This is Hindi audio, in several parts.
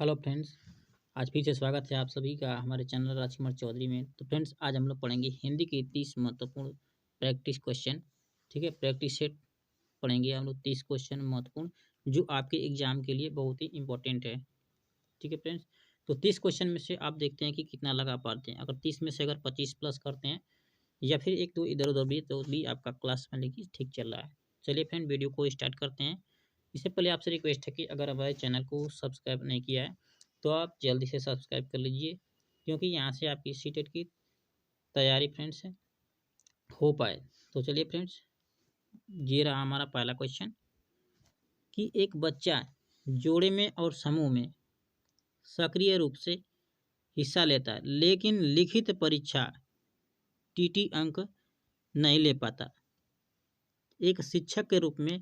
Hello friends. आज फिर से स्वागत है आप सभी का हमारे चैनल राजकुमार चौधरी में। तो फ्रेंड्स, आज हम लोग पढ़ेंगे हिंदी के 30 महत्वपूर्ण प्रैक्टिस क्वेश्चन। ठीक है, प्रैक्टिस सेट पढ़ेंगे हम लोग 30 क्वेश्चन महत्वपूर्ण जो आपके एग्जाम के लिए बहुत ही इंपॉर्टेंट है। ठीक है फ्रेंड्स, तो 30 क्वेश्चन में से आप देखते हैं कि कितना लगा पाते हैं। अगर 30 में से अगर 25 प्लस करते हैं या फिर एक दो इधर उधर भी तो भी आपका क्लास में लेकिन ठीक चल रहा है। चलिए फ्रेंड, वीडियो को स्टार्ट करते हैं। इससे पहले आपसे रिक्वेस्ट है कि अगर हमारे चैनल को सब्सक्राइब नहीं किया है तो आप जल्दी से सब्सक्राइब कर लीजिए, क्योंकि यहाँ से आपकी सीटेट की तैयारी फ्रेंड्स हो पाए। तो चलिए फ्रेंड्स, ये रहा हमारा पहला क्वेश्चन कि एक बच्चा जोड़े में और समूह में सक्रिय रूप से हिस्सा लेता है लेकिन लिखित परीक्षा टीटी अंक नहीं ले पाता। एक शिक्षक के रूप में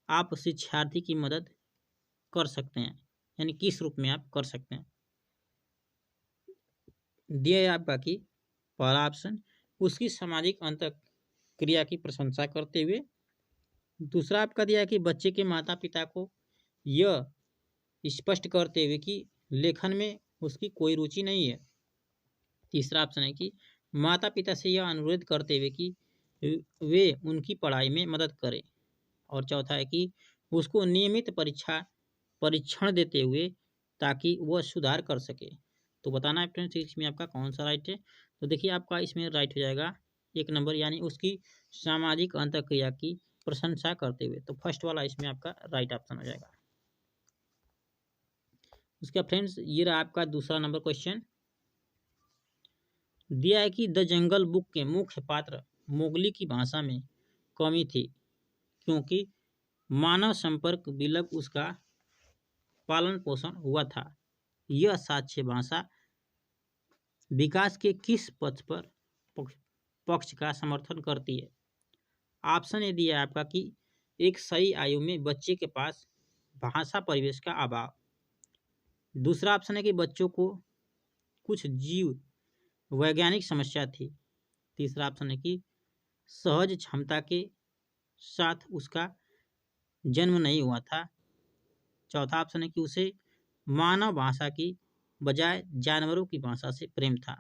आप शिक्षार्थी की मदद कर सकते हैं, यानी किस रूप में आप कर सकते हैं। दिया है आपका कि पहला ऑप्शन उसकी सामाजिक अंतःक्रिया की प्रशंसा करते हुए। दूसरा आपका दिया है कि बच्चे के माता पिता को यह स्पष्ट करते हुए कि लेखन में उसकी कोई रुचि नहीं है। तीसरा ऑप्शन है कि माता पिता से यह अनुरोध करते हुए कि वे उनकी पढ़ाई में मदद करें। और चौथा है कि उसको नियमित परीक्षण देते हुए ताकि वह सुधार कर सके। तो बताना है फ्रेंड्स इसमें आपका कौन सा राइट है। तो देखिए आपका इसमें राइट हो जाएगा एक नंबर, यानी उसकी सामाजिक अंतःक्रिया की प्रशंसा करते हुए। तो फर्स्ट वाला इसमें आपका राइट ऑप्शन हो जाएगा। उसका फ्रेंड्स ये रहा आपका दूसरा नंबर क्वेश्चन। दिया है कि द जंगल बुक के मुख्य पात्र मोगली की भाषा में कमी थी क्योंकि मानव संपर्क विलग उसका पालन पोषण हुआ था। यह साक्ष्य भाषा विकास के किस पक्ष का समर्थन करती है। ऑप्शन ए दिया है आपका कि एक सही आयु में बच्चे के पास भाषा परिवेश का अभाव। दूसरा ऑप्शन है कि बच्चों को कुछ जीव वैज्ञानिक समस्या थी। तीसरा ऑप्शन है कि सहज क्षमता के साथ उसका जन्म नहीं हुआ था। चौथा ऑप्शन है कि उसे मानव भाषा की बजाय जानवरों की भाषा से प्रेम था।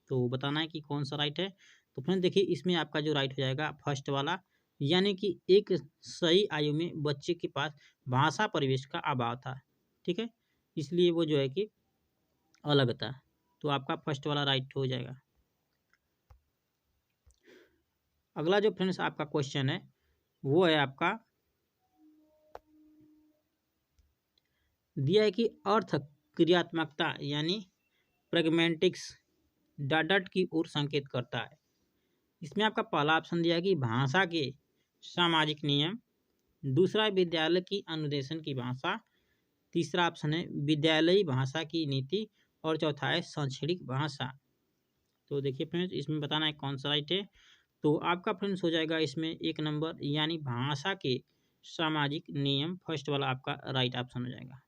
तो बताना है कि कौन सा राइट है। तो फ्रेंड देखिए इसमें आपका जो राइट हो जाएगा फर्स्ट वाला, यानी कि एक सही आयु में बच्चे के पास भाषा परिवेश का अभाव था। ठीक है, इसलिए वो जो है कि अलग था। तो आपका फर्स्ट वाला राइट हो जाएगा। अगला जो फ्रेंड्स आपका क्वेश्चन है वो है आपका दिया है कि अर्थ क्रियात्मकता यानी प्रैग्मेटिक्स डाडट की ओर संकेत करता है। इसमें आपका पहला ऑप्शन दिया है कि भाषा के सामाजिक नियम। दूसरा विद्यालय की अनुदेशन की भाषा। तीसरा ऑप्शन है विद्यालयी भाषा की नीति। और चौथा है शैक्षणिक भाषा। तो देखिए फ्रेंड्स इसमें बताना है कौन सा राइट है। तो आपका फ्रेंड्स हो जाएगा इसमें एक नंबर, यानी भाषा के सामाजिक नियम। फर्स्ट वाला आपका राइट ऑप्शन हो जाएगा।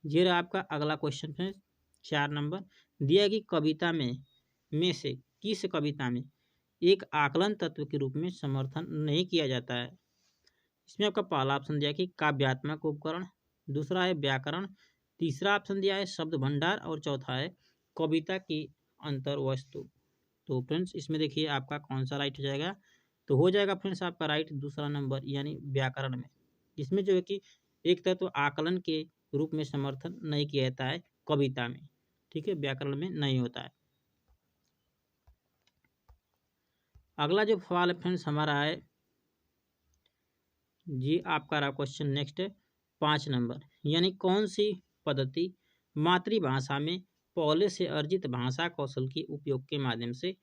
ये रहा आपका अगला क्वेश्चन फ्रेंड्स 4 नंबर। दिया है कि कविता में से किस कविता में एक आकलन तत्व के रूप में समर्थन नहीं किया जाता है। इसमें आपका पहला ऑप्शन दिया है कि काव्यात्मक उपकरण। दूसरा है व्याकरण। तीसरा ऑप्शन दिया है शब्द भंडार। और चौथा है कविता की अंतर वस्तु। तो फ्रेंड्स इसमें देखिए आपका कौन सा राइट हो जाएगा। तो हो जाएगा फ्रेंड्स आपका राइट दूसरा नंबर, यानी व्याकरण में। इसमें जो है कि एक तत्व आकलन के रूप में समर्थन नहीं किया जाता है कविता में। ठीक है, व्याकरण में नहीं होता है। अगला जो सवाल है फ्रेंड्स हमारा है जी आपका रहा क्वेश्चन नेक्स्ट है 5 नंबर, यानी कौन सी पद्धति मातृभाषा में पहले से अर्जित भाषा कौशल के उपयोग के माध्यम से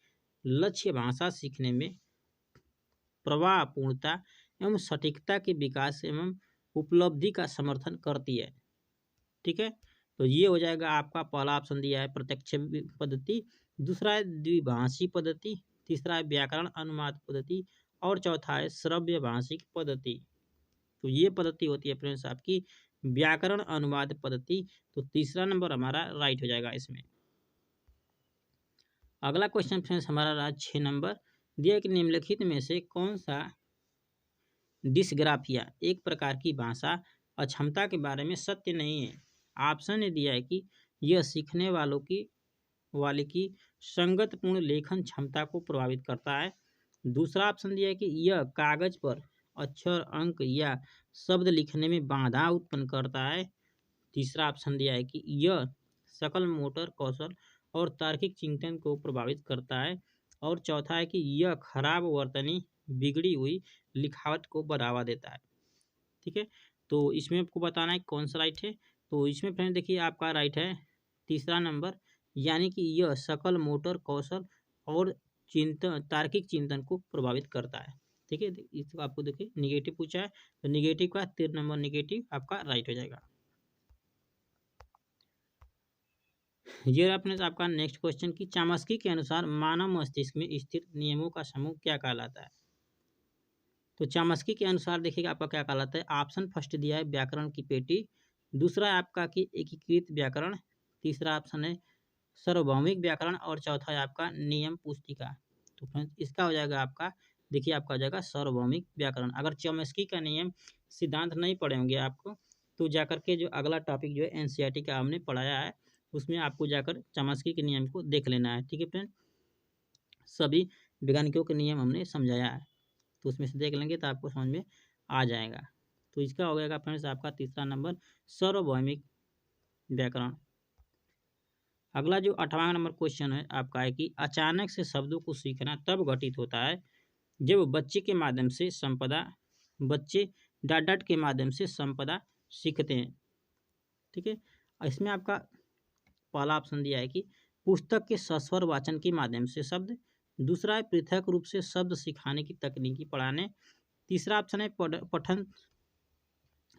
लक्ष्य भाषा सीखने में प्रभावपूर्णता एवं सटीकता के विकास एवं उपलब्धि का समर्थन करती है। ठीक है, तो ये हो जाएगा आपका पहला ऑप्शन दिया है प्रत्यक्ष पद्धति। दूसरा है द्विभाषी पद्धति। तीसरा है व्याकरण अनुवाद पद्धति। और चौथा है श्रव्य भाषिक पद्धति। तो ये पद्धति होती है फ्रेंड्स आपकी व्याकरण अनुवाद पद्धति। तो तीसरा नंबर हमारा राइट हो जाएगा इसमें। अगला क्वेश्चन फ्रेंड्स हमारा रहा 6 नंबर। दिया कि निम्नलिखित में से कौन सा डिस्ग्राफिया एक प्रकार की भाषा अक्षमता के बारे में सत्य नहीं है। ऑप्शन ने दिया है कि यह सीखने वाले की संगतपूर्ण लेखन क्षमता को प्रभावित करता है। दूसरा ऑप्शन दिया है कि यह कागज पर अक्षर, अंक या शब्द लिखने में बाधा उत्पन्न करता है। तीसरा ऑप्शन दिया है कि यह सकल मोटर कौशल और तार्किक चिंतन को प्रभावित करता है। और चौथा है कि यह खराब वर्तनी, बिगड़ी हुई लिखावट को बढ़ावा देता है। ठीक है, तो इसमें आपको बताना है कौन सा राइट है। तो इसमें फ्रेंड देखिए आपका राइट है तीसरा नंबर, यानी कि यह सकल मोटर कौशल और तार्किक चिंतन को प्रभावित करता है। ठीक है, इसको आपको देखिए निगेटिव पूछा है, तो निगेटिव का 3 नंबर निगेटिव आपका राइट हो जाएगा। ये अपने आपका नेक्स्ट क्वेश्चन की चामस्की के अनुसार मानव मस्तिष्क में स्थित नियमों का समूह क्या कहलाता है। तो चामस्की के अनुसार देखिएगा आपका क्या कहलाता है। ऑप्शन फर्स्ट दिया है व्याकरण की पेटी, दूसरा है आपका कि एकीकृत व्याकरण, तीसरा ऑप्शन है सार्वभौमिक व्याकरण और चौथा है आपका नियम पुस्तिका। तो फ्रेंड्स इसका हो जाएगा आपका, देखिए आपका हो जाएगा सार्वभौमिक व्याकरण। अगर चॉम्स्की का नियम सिद्धांत नहीं पढ़े होंगे आपको, तो जाकर के जो अगला टॉपिक जो है एनसीईआरटी का हमने पढ़ाया है, उसमें आपको जाकर चॉम्स्की के नियम को देख लेना है। ठीक है फ्रेंड, सभी वैज्ञानिकों के नियम हमने समझाया है, तो उसमें से देख लेंगे तो आपको समझ में आ जाएगा। तो इसका हो जाएगा फ्रेंड्स आपका तीसरा नंबर सार्वभौमिक व्याकरण। अगला जो 8वां नंबर क्वेश्चन है आपका है कि अचानक से शब्दों को सीखना तब घटित होता है जब बच्चे डाट डाट के माध्यम से संपदा सीखते हैं। ठीक है, इसमें आपका पहला ऑप्शन दिया है कि पुस्तक के सस्वर वाचन के माध्यम से शब्द, दूसरा है पृथक रूप से शब्द सिखाने की तकनीकी पढ़ाने, तीसरा ऑप्शन है पठन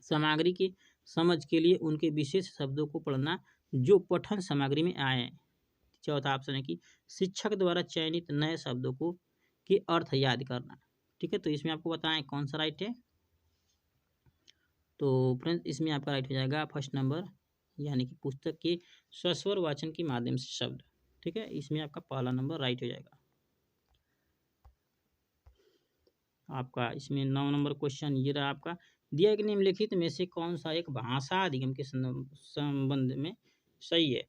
सामग्री की समझ के लिए उनके विशेष शब्दों को पढ़ना जो पठन सामग्री में आए, चौथा ऑप्शन है कि शिक्षक द्वारा चयनित नए शब्दों को के अर्थ याद करना। ठीक है, तो इसमें आपको बताएं कौन सा राइट है। तो फ्रेंड्स इसमें आपका राइट हो जाएगा फर्स्ट नंबर, यानी कि पुस्तक के सस्वर वाचन के माध्यम से शब्द। ठीक है, इसमें आपका पहला नंबर राइट हो जाएगा। आपका इसमें 9 नंबर क्वेश्चन ये रहा आपका, दिया कि निम्नलिखित में से कौन सा एक भाषा अधिगम के संबंध में सही है।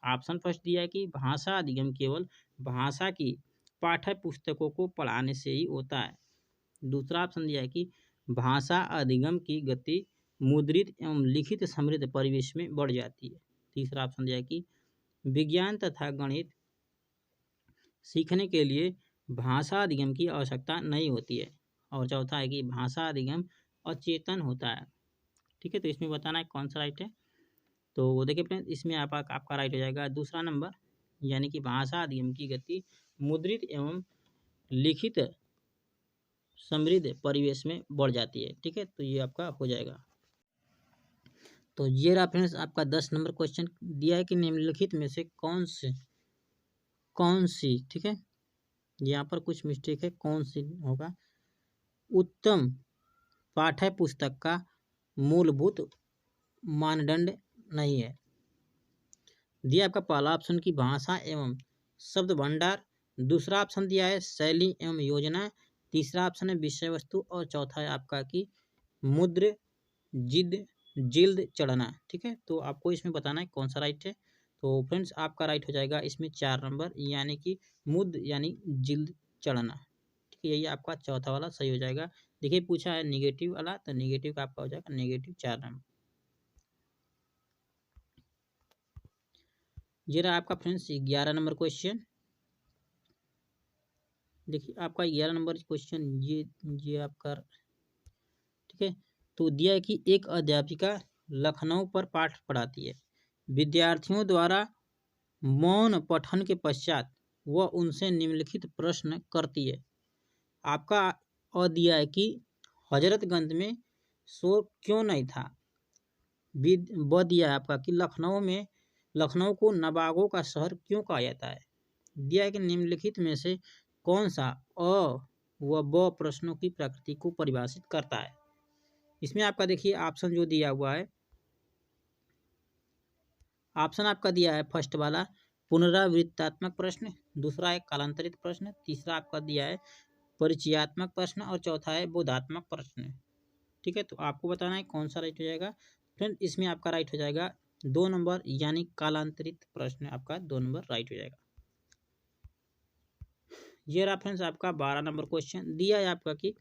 ऑप्शन फर्स्ट दिया है कि भाषा अधिगम केवल भाषा की पाठ्य पुस्तकों को पढ़ाने से ही होता है। दूसरा ऑप्शन दिया है कि भाषा अधिगम की गति मुद्रित एवं लिखित समृद्ध परिवेश में बढ़ जाती है। तीसरा ऑप्शन दिया है कि विज्ञान तथा गणित सीखने के लिए भाषा अधिगम की आवश्यकता नहीं होती है। और चौथा है कि भाषा अधिगम अचेतन होता है। ठीक है, तो इसमें बताना है कौन सा राइट है। तो देखिए फ्रेंड्स इसमें आपका राइट हो जाएगा दूसरा नंबर, यानी कि भाषा अधिगम की गति मुद्रित एवं लिखित समृद्ध परिवेश में बढ़ जाती है। ठीक है, तो ये आपका हो जाएगा। तो ये रहा फ्रेंड्स आपका 10 नंबर क्वेश्चन, दिया है कि निम्नलिखित में से कौन सी ठीक है, यहाँ पर कुछ मिस्टेक है, कौन सी होगा उत्तम पाठ्य पुस्तक का मूलभूत मानदंड नहीं है। दिया आपका पहला ऑप्शन की भाषा एवं शब्द भंडार, दूसरा ऑप्शन दिया है शैली एवं योजना, तीसरा ऑप्शन है विषय वस्तु और चौथा है आपका कि मुद्र जिल्द चढ़ना। ठीक है, तो आपको इसमें बताना है कौन सा राइट है। तो फ्रेंड्स आपका राइट हो जाएगा इसमें 4 नंबर, यानी कि मुद्र यानी जिल्द चढ़ना। ठीक है, यही आपका चौथा वाला सही हो जाएगा। देखिए पूछा है निगेटिव वाला, तो निगेटिव का आपका हो जाएगा निगेटिव 4 नंबर। ये रहा आपका फ्रेंड्स 11 नंबर क्वेश्चन। देखिए आपका 11 नंबर क्वेश्चन ये आपका ठीक है, तो दिया है कि एक अध्यापिका लखनऊ पर पाठ पढ़ाती है, विद्यार्थियों द्वारा मौन पठन के पश्चात वह उनसे निम्नलिखित प्रश्न करती है। आपका दिया है कि हजरतगंज में शोर क्यों नहीं था। ब दिया है आपका कि लखनऊ को नवाबों का शहर क्यों कहा जाता है। दिया है कि निम्नलिखित में से कौन सा अ व ब प्रश्नों की प्रकृति को परिभाषित करता है। इसमें आपका देखिए ऑप्शन जो दिया हुआ है, ऑप्शन आपका दिया है फर्स्ट वाला पुनरावृत्तात्मक प्रश्न, दूसरा है कालांतरित प्रश्न, तीसरा आपका दिया है परिचयात्मक प्रश्न और चौथा है बोधात्मक प्रश्न। ठीक है, तो आपको बताना है कौन सा राइट हो जाएगा। फ्रेंड इसमें आपका राइट हो जाएगा 2 नंबर यानी कालांतरित प्रश्न आपका 2 नंबर राइट हो जाएगा। ये रहा फ्रेंड्स आपका 12 नंबर क्वेश्चन। दिया है आपका कि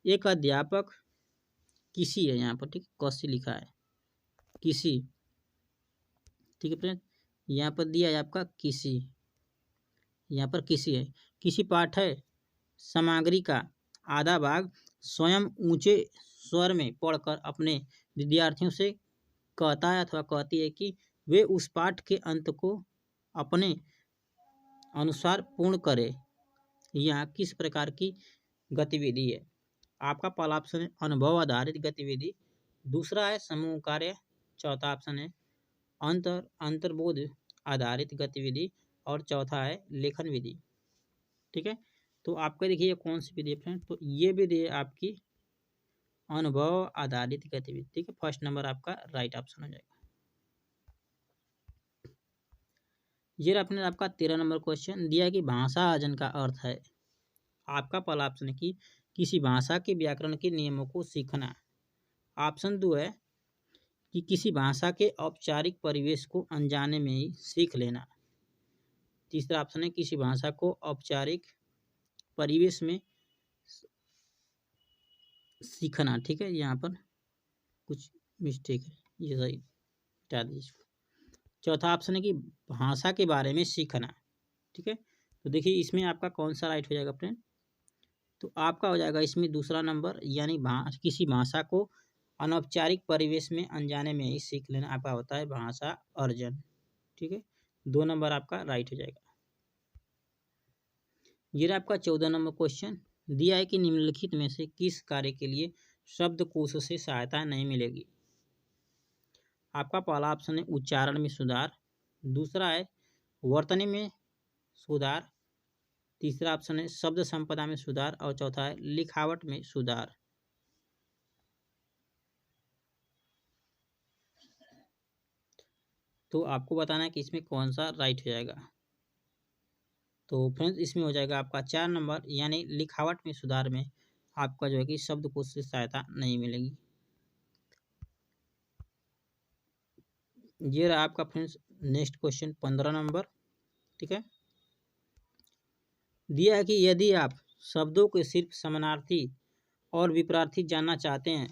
एक अध्यापक किसी है, यहाँ पर ठीक कौशी लिखा है किसी, ठीक है फ्रेंड, यहाँ पर दिया है आपका किसी, यहाँ पर किसी है, किसी पाठ्य सामग्री का आधा भाग स्वयं ऊंचे स्वर में पढ़कर अपने विद्यार्थियों से कहता है अथवा कहती है कि वे उस पाठ के अंत को अपने अनुसार पूर्ण करें। यह किस प्रकार की गतिविधि है? आपका पहला ऑप्शन है अनुभव आधारित गतिविधि, दूसरा है समूह कार्य, चौथा ऑप्शन है अंतर्बोध आधारित गतिविधि और चौथा है लेखन विधि। ठीक है, तो आपका देखिए कौन सी विधि है फ्रेंड, तो ये विधि है आपकी अनुभव आधारित गतिविधि। ठीक है, फर्स्ट नंबर आपका राइट ऑप्शन हो जाएगा। ये अपने आपका 13 नंबर क्वेश्चन दिया है कि भाषा अर्जन का अर्थ है। आपका पहला ऑप्शन है कि किसी भाषा के व्याकरण के नियमों को सीखना। ऑप्शन 2 है कि किसी भाषा के औपचारिक परिवेश को अनजाने में ही सीख लेना। तीसरा ऑप्शन है किसी भाषा को औपचारिक परिवेश में सीखना। ठीक है, यहाँ पर कुछ मिस्टेक है, ये सही हटा दीजिए। चौथा ऑप्शन है कि भाषा के बारे में सीखना। ठीक है, तो देखिए इसमें आपका कौन सा राइट हो जाएगा फ्रेंड, तो आपका हो जाएगा इसमें दूसरा नंबर यानी किसी भाषा को अनौपचारिक परिवेश में अनजाने में ही सीख लेना आपका होता है भाषा अर्जन। ठीक है, 2 नंबर आपका राइट हो जाएगा। ये आपका 14 नंबर क्वेश्चन दिया है कि निम्नलिखित में से किस कार्य के लिए शब्दकोश से सहायता नहीं मिलेगी। आपका पहला ऑप्शन है उच्चारण में सुधार, दूसरा है वर्तनी में सुधार, तीसरा ऑप्शन है शब्द संपदा में सुधार और चौथा है लिखावट में सुधार। तो आपको बताना है कि इसमें कौन सा राइट हो जाएगा। तो फ्रेंड्स इसमें हो जाएगा आपका 4 नंबर यानी लिखावट में सुधार में आपका जो है कि शब्दकोश से सहायता नहीं मिलेगी। ये रहा आपका फ्रेंड्स नेक्स्ट क्वेश्चन 15 नंबर। ठीक है, दिया है कि यदि आप शब्दों के सिर्फ समानार्थी और विपरार्थी जानना चाहते हैं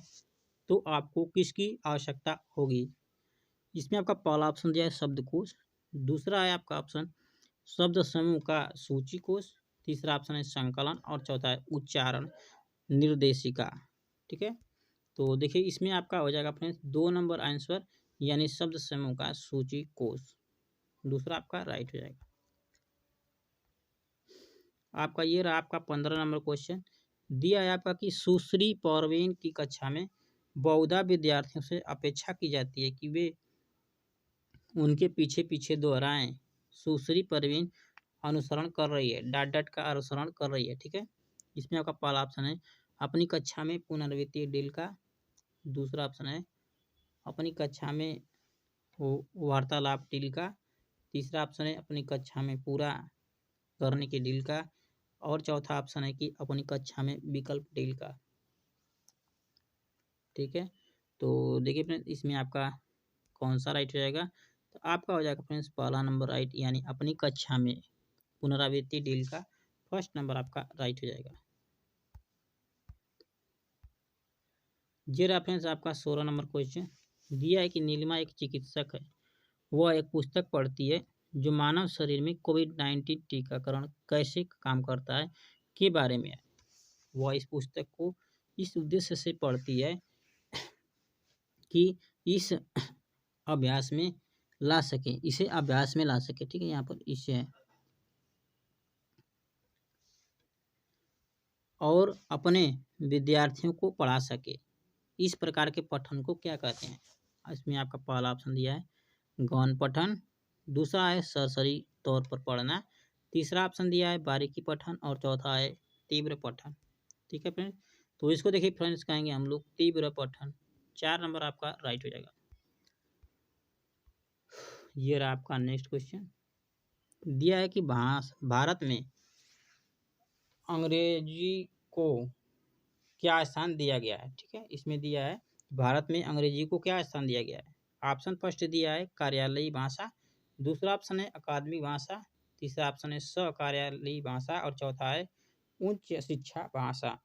तो आपको किसकी आवश्यकता होगी। इसमें आपका पहला ऑप्शन दिया है शब्दकोश, दूसरा है आपका ऑप्शन शब्द समूह का सूची कोश, तीसरा ऑप्शन है संकलन और चौथा है उच्चारण निर्देशिका। ठीक है, तो देखिए इसमें आपका हो जाएगा फ्रेंड्स 2 नंबर आंसर यानी शब्द समूह का सूची कोश, दूसरा आपका राइट हो जाएगा। आपका ये रहा आपका 15 नंबर क्वेश्चन दिया है आपका कि सुश्री परवीन की कक्षा में बहुधा विद्यार्थियों से अपेक्षा की जाती है कि वे उनके पीछे पीछे दोहराएं। सुश्री परवीन अनुसरण कर रही है, डाट डाट का अनुसरण कर रही है। ठीक है, इसमें आपका पहला ऑप्शन है अपनी कक्षा में पुनरावृत्ति डील का, दूसरा ऑप्शन है अपनी कक्षा में वार्तालाप डील का, तीसरा ऑप्शन है अपनी कक्षा में पूरा करने के डील का और चौथा ऑप्शन है कि अपनी कक्षा में विकल्प डील का। ठीक है, तो देखिए फ्रेंड्स इसमें आपका कौन सा राइट हो जाएगा, तो आपका हो जाएगा फ्रेंड्स पहला नंबर राइट यानी अपनी कक्षा में पुनरावृत्ति डील का फर्स्ट नंबर आपका राइट हो जाएगा। ये रहा फ्रेंड्स आपका 16 नंबर क्वेश्चन दिया है कि नीलिमा एक चिकित्सक है, वह एक पुस्तक पढ़ती है जो मानव शरीर में कोविड-19 टीकाकरण कैसे काम करता है के बारे में है। वह इस पुस्तक को इस उद्देश्य से पढ़ती है कि इस अभ्यास में ला सके, इसे अभ्यास में ला सके। ठीक है, यहाँ पर इसे है और अपने विद्यार्थियों को पढ़ा सके। इस प्रकार के पठन को क्या कहते हैं। इसमें आपका पहला ऑप्शन दिया है गौण पठन, दूसरा है सरसरी तौर पर पढ़ना, तीसरा ऑप्शन दिया है बारीकी पठन और चौथा है तीव्र पठन। ठीक है फ्रेंड्स, तो इसको देखिए फ्रेंड्स कहेंगे हम लोग तीव्र पठन। 4 नंबर आपका राइट हो जाएगा। ये रहा आपका नेक्स्ट क्वेश्चन दिया है कि भारत में अंग्रेजी को क्या स्थान दिया गया है। ठीक है, इसमें दिया है भारत में अंग्रेजी को क्या स्थान दिया गया है। ऑप्शन फर्स्ट दिया है कार्यालयी भाषा, दूसरा ऑप्शन है अकादमिक भाषा, तीसरा ऑप्शन है कार्यालयी भाषा और चौथा है उच्च शिक्षा भाषा।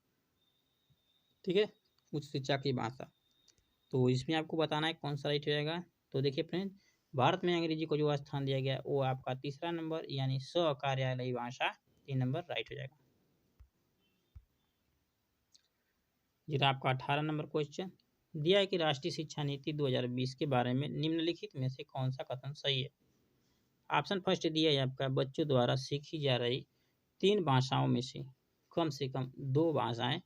ठीक है, उच्च शिक्षा की भाषा। तो इसमें आपको बताना है कौन सा राइट हो जाएगा। तो देखिए फ्रेंड, भारत में अंग्रेजी को जो स्थान दिया गया वो आपका तीसरा नंबर यानी कार्यालयी भाषा 3 नंबर राइट हो जाएगा। जरा आपका 18 नंबर क्वेश्चन दिया है कि राष्ट्रीय शिक्षा नीति 2020 के बारे में निम्नलिखित में से कौन सा कथन सही है। ऑप्शन फर्स्ट दिया है आपका बच्चों द्वारा सीखी जा रही 3 भाषाओं में से कम 2 भाषाएं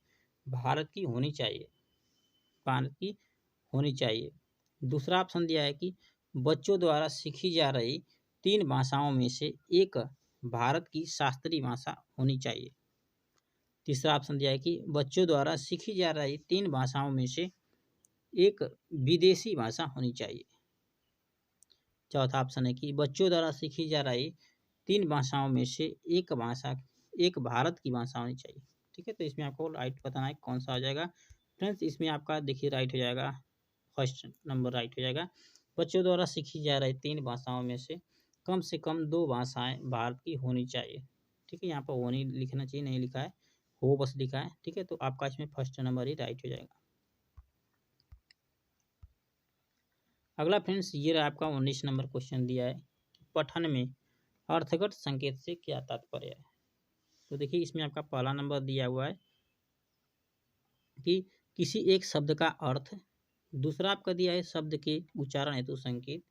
भारत की होनी चाहिए। दूसरा ऑप्शन दिया है कि बच्चों द्वारा सीखी जा रही 3 भाषाओं में से एक भारत की शास्त्रीय भाषा होनी चाहिए। तीसरा ऑप्शन दिया है कि बच्चों द्वारा सीखी जा रही 3 भाषाओं में से एक विदेशी भाषा होनी चाहिए। चौथा ऑप्शन है कि बच्चों द्वारा सीखी जा रही 3 भाषाओं में से एक भारत की भाषा होनी चाहिए। ठीक है, तो इसमें आपको राइट बताना है कौन सा हो जाएगा। फ्रेंड्स, इसमें आपका देखिए राइट हो जाएगा, फर्स्ट नंबर राइट हो जाएगा। बच्चों द्वारा सीखी जा रही 3 भाषाओं में से कम 2 भाषाएं भारत की होनी चाहिए। ठीक है, यहाँ पर होनी लिखना चाहिए, नहीं लिखा है, हो बस लिखा है। ठीक है, तो आपका इसमें फर्स्ट नंबर ही राइट हो जाएगा। अगला फ्रेंड्स, ये रहा आपका 19 नंबर क्वेश्चन दिया है कि पठन में अर्थगत संकेत से क्या तात्पर्य है। तो देखिए इसमें आपका पहला नंबर दिया हुआ है कि किसी एक शब्द का अर्थ, दूसरा आपका दिया है शब्द के उच्चारण हेतु संकेत,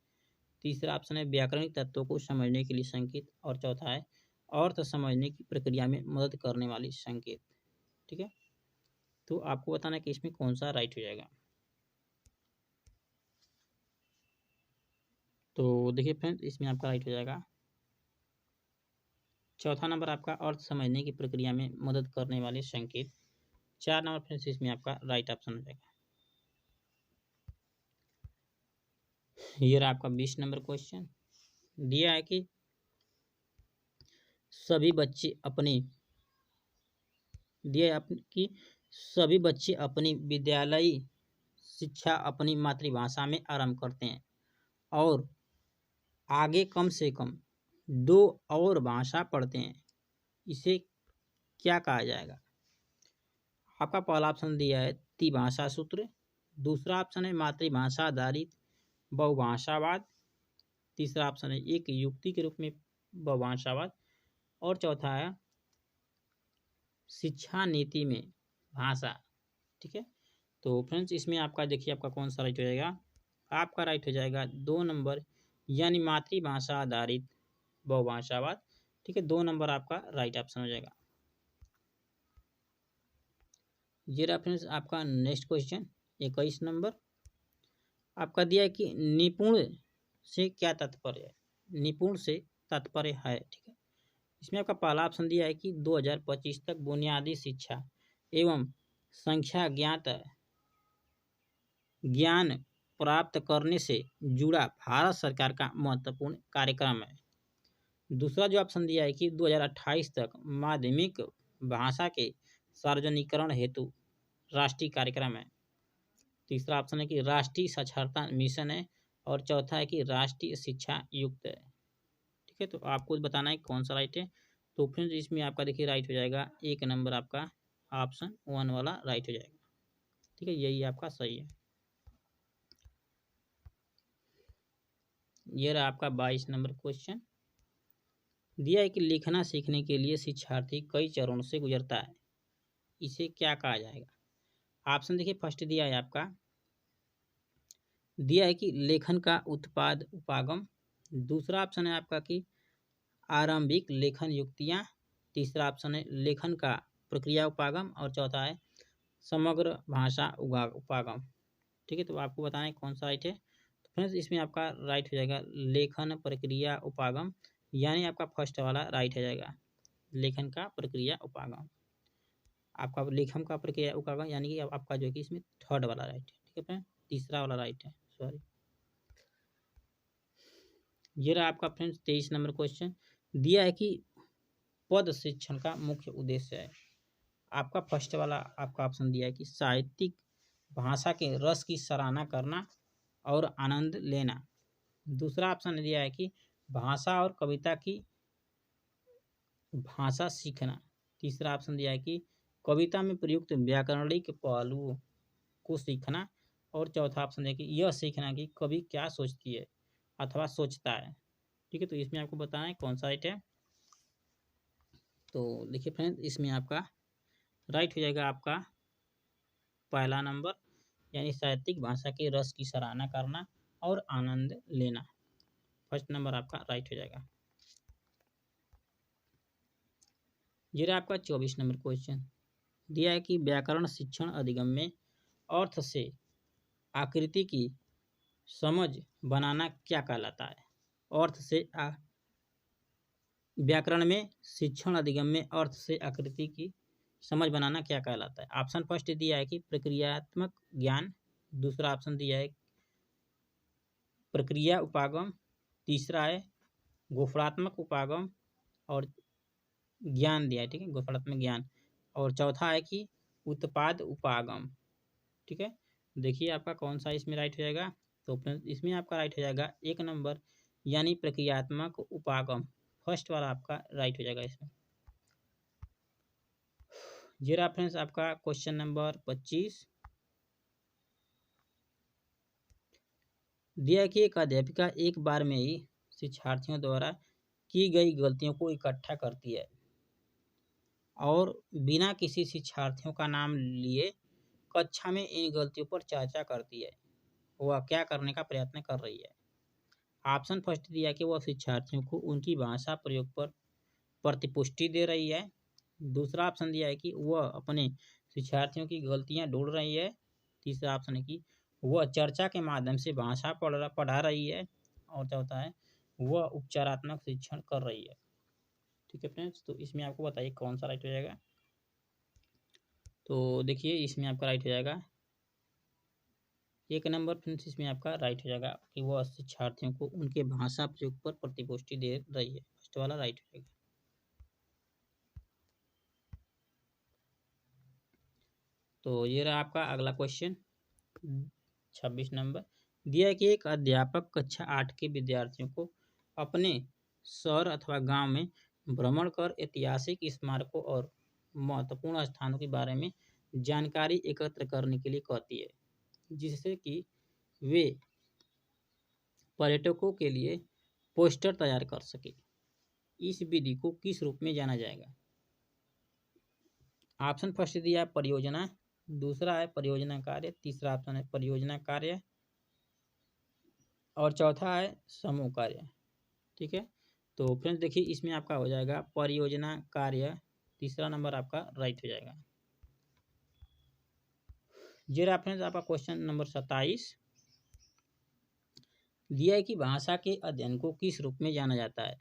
तीसरा ऑप्शन है व्याकरणिक तत्वों को समझने के लिए संकेत और चौथा है अर्थ समझने की प्रक्रिया में मदद करने वाली संकेत। ठीक है, तो आपको बताना है कि इसमें कौन सा राइट हो जाएगा। तो देखिए फ्रेंड्स, इसमें आपका राइट हो जाएगा चौथा नंबर आपका अर्थ समझने की प्रक्रिया में मदद करने वाले संकेत। 4 नंबर फ्रेंड्स इसमें आपका राइट ऑप्शन हो जाएगा। ये रहा आपका 20 नंबर क्वेश्चन दिया है कि सभी बच्चे अपनी विद्यालयी शिक्षा अपनी मातृभाषा में आरंभ करते हैं और आगे कम से कम 2 और भाषा पढ़ते हैं, इसे क्या कहा जाएगा। आपका पहला ऑप्शन दिया है त्रिभाषा सूत्र, दूसरा ऑप्शन है मातृभाषा आधारित बहुभाषावाद, तीसरा ऑप्शन है एक युक्ति के रूप में बहुभाषावाद और चौथा है शिक्षा नीति में भाषा। ठीक है, तो फ्रेंड्स इसमें आपका देखिए आपका कौन सा राइट हो जाएगा। आपका राइट हो जाएगा 2 नंबर यानी मातृभाषा आधारित बहुभाषावाद। ठीक है, 2 नंबर आपका राइट ऑप्शन हो जाएगा। ये रहा फ्रेंड्स आपका नेक्स्ट क्वेश्चन 21 नंबर आपका दिया है कि निपुण से क्या तात्पर्य है। निपुण से तात्पर्य है, ठीक है, इसमें आपका पहला ऑप्शन दिया है कि 2025 तक बुनियादी शिक्षा एवं संख्या ज्ञान प्राप्त करने से जुड़ा भारत सरकार का महत्वपूर्ण कार्यक्रम है। दूसरा जो ऑप्शन दिया है कि 2028 तक माध्यमिक भाषा के सार्वजनिकरण हेतु राष्ट्रीय कार्यक्रम है। तीसरा ऑप्शन है कि राष्ट्रीय साक्षरता मिशन है और चौथा है कि राष्ट्रीय शिक्षा युक्त है। ठीक है, तो आपको बताना है कौन सा राइट है। तो फ्रेंड्स इसमें आपका देखिए राइट हो जाएगा 1 नंबर आपका ऑप्शन 1 वाला राइट हो जाएगा। ठीक है, यही आपका सही है। ये रहा आपका 22 नंबर क्वेश्चन दिया है कि लिखना सीखने के लिए शिक्षार्थी कई चरणों से गुजरता है, इसे क्या कहा जाएगा। ऑप्शन देखिए फर्स्ट दिया है आपका कि लेखन का उत्पाद उपागम, दूसरा ऑप्शन है आपका कि आरंभिक लेखन युक्तियाँ, तीसरा ऑप्शन है लेखन का प्रक्रिया उपागम और चौथा है समग्र भाषा उपागम। ठीक है, तो आपको बताना है कौन सा राइट है। तो फ्रेंड्स इसमें आपका राइट हो जाएगा लेखन प्रक्रिया उपागम, यानी आपका फर्स्ट वाला राइट हो जाएगा लेखन का प्रक्रिया उपागम। आपका लेखन का प्रक्रिया उपागम यानी कि आपका जो कि इसमें थर्ड वाला राइट है। ठीक है फ्रेंड, तीसरा वाला राइट है, सॉरी। ये रहा आपका फ्रेंड्स 23 नंबर क्वेश्चन दिया है कि पद शिक्षण का मुख्य उद्देश्य है। आपका फर्स्ट वाला आपका ऑप्शन दिया है कि साहित्यिक भाषा के रस की सराहना करना, और आनंद लेना। दूसरा ऑप्शन दिया है कि भाषा और कविता की भाषा सीखना। तीसरा ऑप्शन दिया है कि कविता में प्रयुक्त व्याकरणिक पहलुओं को सीखना। और चौथा ऑप्शन है कि यह सीखना कि कवि क्या सोचती है अथवा सोचता है। ठीक है, तो इसमें आपको बताना है कौन सा राइट है। तो देखिए फ्रेंड्स, इसमें आपका राइट हो जाएगा आपका पहला नंबर, यानी साहित्यिक भाषा के रस की सराहना करना और आनंद लेना। फर्स्ट नंबर आपका राइट हो जाएगा। ये रहा आपका 24 नंबर क्वेश्चन। दिया है कि व्याकरण शिक्षण अधिगम में अर्थ से आकृति की समझ बनाना क्या कहलाता है। अर्थ से व्याकरण में शिक्षण अधिगम में अर्थ से आकृति की समझ बनाना क्या कहलाता है। ऑप्शन फर्स्ट दिया है कि प्रक्रियात्मक ज्ञान। दूसरा ऑप्शन दिया है प्रक्रिया उपागम। तीसरा है गोफरात्मक उपागम और ज्ञान दिया है, ठीक है, गोफरात्मक ज्ञान। और चौथा है कि उत्पाद उपागम। ठीक है, देखिए आपका कौन सा इसमें राइट हो जाएगा। तो फ्रेंड्स, इसमें आपका राइट हो जाएगा 1 नंबर, यानी प्रक्रियात्मक उपागम। फर्स्ट वाला आपका राइट हो जाएगा इसमें। ये रहा फ्रेंड्स आपका क्वेश्चन नंबर 25। दिया कि एक अध्यापिका एक बार में ही शिक्षार्थियों द्वारा की गई गलतियों को इकट्ठा करती है और बिना किसी शिक्षार्थियों का नाम लिए कक्षा में इन गलतियों पर चर्चा करती है। वह क्या करने का प्रयत्न कर रही है। ऑप्शन फर्स्ट दिया कि वह शिक्षार्थियों को उनकी भाषा प्रयोग पर प्रतिपुष्टि दे रही है। दूसरा ऑप्शन दिया है कि वह अपने शिक्षार्थियों की गलतियां ढूंढ रही है। तीसरा ऑप्शन है कि वह चर्चा के माध्यम से भाषा पढ़ा रही है। और चौथा है वह उपचारात्मक शिक्षण कर रही है। ठीक है फ्रेंड्स, तो इसमें आपको बताइए कौन सा राइट हो जाएगा। तो देखिए इसमें आपका राइट हो जाएगा 1 नंबर। फ्रेंड्स, इसमें आपका राइट हो जाएगा कि वह शिक्षार्थियों को उनके भाषा प्रयोग पर प्रतिपुष्टि दे रही है। फर्स्ट वाला राइट हो जाएगा। तो ये रहा आपका अगला क्वेश्चन 26 नंबर। दिया है कि एक अध्यापक कक्षा 8 के विद्यार्थियों को अपने शहर अथवा गांव में भ्रमण कर ऐतिहासिक स्मारकों और महत्वपूर्ण स्थानों के बारे में जानकारी एकत्र करने के लिए कहती है, जिससे कि वे पर्यटकों के लिए पोस्टर तैयार कर सके। इस विधि को किस रूप में जाना जाएगा। ऑप्शन फर्स्ट दिया परियोजना। दूसरा है परियोजना कार्य। तीसरा ऑप्शन है परियोजना कार्य और चौथा है समूह कार्य। ठीक है, तो फ्रेंड्स देखिए इसमें आपका हो जाएगा परियोजना कार्य। तीसरा नंबर आपका राइट हो जाएगा। ये रहा फ्रेंड्स आपका क्वेश्चन नंबर 27। दिया है कि भाषा के अध्ययन को किस रूप में जाना जाता है।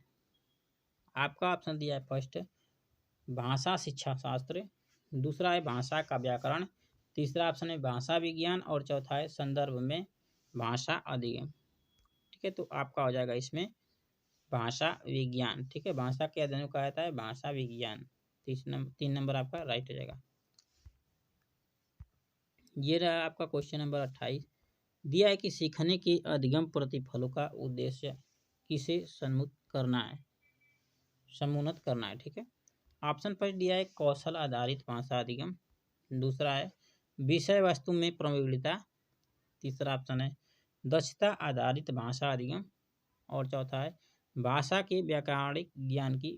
आपका ऑप्शन दिया है फर्स्ट भाषा शिक्षा शास्त्र। दूसरा है भाषा का व्याकरण। तीसरा ऑप्शन है भाषा विज्ञान और चौथा है संदर्भ में भाषा अधिगम। ठीक है, तो आपका हो जाएगा इसमें भाषा विज्ञान। ठीक है, भाषा के अध्ययन को कहा जाता है भाषा विज्ञान। 3 नंबर आपका राइट हो जाएगा। ये रहा आपका क्वेश्चन नंबर 28। दिया है कि सीखने के अधिगम प्रतिफलों का उद्देश्य किसे सम्मुत करना है, समुन्नत करना है। ठीक है, ऑप्शन फर्स्ट दिया है कौशल आधारित भाषा अधिगम। दूसरा है विषय वस्तु में प्रवीणता। तीसरा ऑप्शन है दक्षता आधारित भाषा अधिगम और चौथा है भाषा के व्याकरणिक ज्ञान की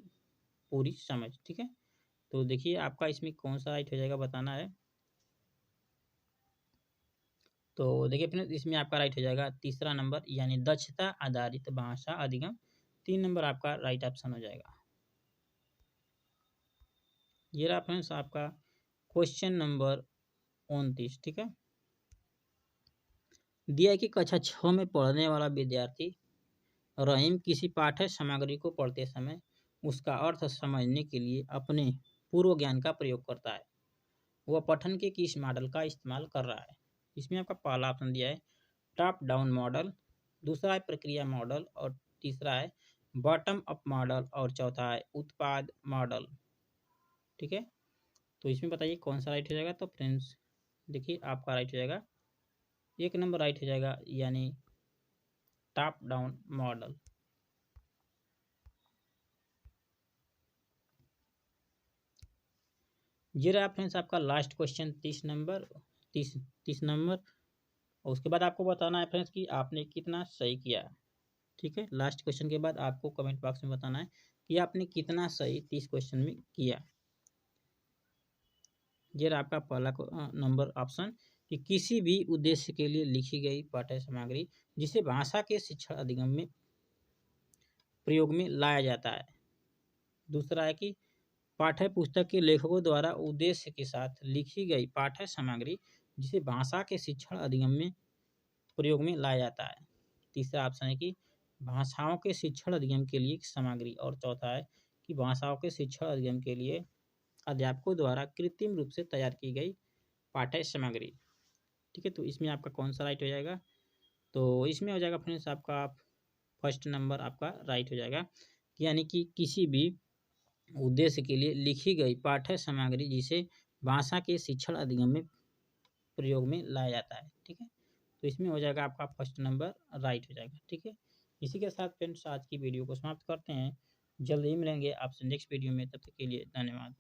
पूरी समझ। ठीक है, तो देखिए आपका इसमें कौन सा राइट हो जाएगा बताना है। तो देखिए फ्रेंड्स इसमें आपका राइट हो जाएगा तीसरा नंबर, यानी दक्षता आधारित भाषा अधिगम। 3 नंबर आपका राइट ऑप्शन हो जाएगा। ये रहा फ्रेंड्स आपका क्वेश्चन नंबर 29। ठीक है, दिया है कि कक्षा 6 में पढ़ने वाला विद्यार्थी रहीम किसी पाठ्य सामग्री को पढ़ते समय उसका अर्थ समझने के लिए अपने पूर्व ज्ञान का प्रयोग करता है। वह पठन के किस मॉडल का इस्तेमाल कर रहा है। इसमें आपका पहला ऑप्शन दिया है टॉप डाउन मॉडल। दूसरा है प्रक्रिया मॉडल और तीसरा है बॉटम अप मॉडल और चौथा है उत्पाद मॉडल। ठीक है, तो इसमें बताइए कौन सा राइट हो जाएगा। तो फ्रेंड्स देखिए आपका राइट हो जाएगा एक नंबर राइट हो जाएगा, यानी टॉप डाउन मॉडल। ये रहा फ्रेंड्स आपका लास्ट क्वेश्चन 30 नंबर। 30 नंबर। और उसके बाद आपको बताना है फ्रेंड्स कि आपने कितना सही किया। ठीक है, लास्ट क्वेश्चन के बाद आपको कमेंट बॉक्स में बताना है कि आपने कितना सही 30 क्वेश्चन में किया। ये रहा आपका पहला नंबर ऑप्शन कि किसी भी उद्देश्य के लिए लिखी गई पाठ्य सामग्री जिसे भाषा के शिक्षण अधिगम में प्रयोग में लाया जाता है। दूसरा है कि पाठ्य पुस्तक के लेखकों द्वारा उद्देश्य के साथ लिखी गई पाठ्य सामग्री जिसे भाषा के शिक्षण अधिगम में प्रयोग में लाया जाता है। तीसरा ऑप्शन है कि भाषाओं के शिक्षण अधिगम के लिए सामग्री। और चौथा है कि भाषाओं के शिक्षण अधिगम के लिए अध्यापकों द्वारा कृत्रिम रूप से तैयार की गई पाठ्य सामग्री। ठीक है, तो इसमें आपका कौन सा राइट हो जाएगा? तो इसमें हो जाएगा फ्रेंड्स आपका फर्स्ट नंबर आपका राइट हो जाएगा, यानी कि किसी भी उद्देश्य के लिए लिखी गई पाठ्य सामग्री जिसे भाषा के शिक्षण अधिगम में प्रयोग में लाया जाता है। ठीक है, तो इसमें हो जाएगा आपका फर्स्ट नंबर राइट हो जाएगा। ठीक है, इसी के साथ फ्रेंड्स आज की वीडियो को समाप्त करते हैं। जल्द ही मिलेंगे आपसे नेक्स्ट वीडियो में, तब तक के लिए धन्यवाद।